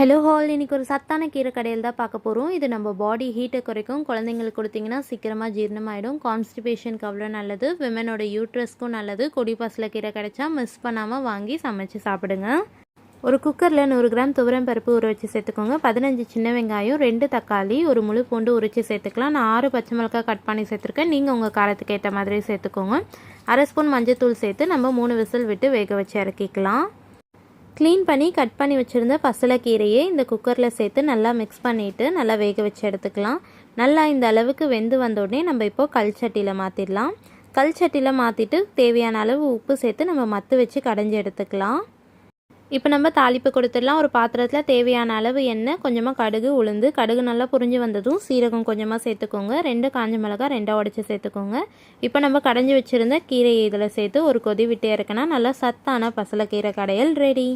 Hello hall, இன்றைக்கி ஒரு சத்தான கீரை கடையில் தான் பார்க்க போகிறோம். இது நம்ம பாடி ஹீட்டை குறைக்கும். குழந்தைங்களுக்கு கொடுத்திங்கன்னா சீக்கிரமாக ஜீரணமாகிடும். கான்ஸ்டிபேஷனுக்கு அவ்வளோ நல்லது. விமனோட யூட்ரஸ்க்கும் நல்லது. கொடி பசலை கீரை கிடைச்சா மிஸ் பண்ணாமல் வாங்கி சமைச்சு சாப்பிடுங்க. ஒரு குக்கரில் 100 கிராம் துவரம் பருப்பு ஊற வச்சு சேர்த்துக்கோங்க. 15 சின்ன வெங்காயம், 2 தக்காளி, ஒரு முழு பூண்டு உரித்து சேர்த்துக்கலாம். நான் 6 பச்சை மிளகாய் கட் பண்ணி சேர்த்துருக்கேன். நீங்கள் உங்கள் காரத்துக்கு ஏற்ற மாதிரி சேர்த்துக்கோங்க. அரை ஸ்பூன் மஞ்சள் தூள் சேர்த்து நம்ம 3 விசில் விட்டு வேக வச்சு இறக்கிக்கலாம். க்ளீன் பண்ணி கட் பண்ணி வச்சுருந்த பசலைக்கீரையை இந்த குக்கரில் சேர்த்து நல்லா மிக்ஸ் பண்ணிவிட்டு நல்லா வேக வச்சு எடுத்துக்கலாம். நல்லா இந்த அளவுக்கு வெந்து வந்தோடனே நம்ம இப்போது கல் சட்டியில் மாற்றிடலாம். கல் சட்டியில் மாற்றிட்டு தேவையான அளவு உப்பு சேர்த்து நம்ம மத்து வச்சு கடைஞ்சி எடுத்துக்கலாம். இப்போ நம்ம தாளிப்பு கொடுத்துடலாம். ஒரு பாத்திரத்தில் தேவையான அளவு எண்ணெய், கொஞ்சமாக கடுகு, உளுந்து. கடுகு நல்லா புரிஞ்சு வந்ததும் சீரகம் கொஞ்சமாக சேர்த்துக்கோங்க. 2 காஞ்ச மிளகாய் 2 உடச்சி சேர்த்துக்கோங்க. இப்போ நம்ம கடைஞ்சி வச்சுருந்த கீரையை இதில் சேர்த்து ஒரு கொதி விட்டு இறக்கினா நல்லா சத்தான பசலைக்கீரை கடையல் ரெடி.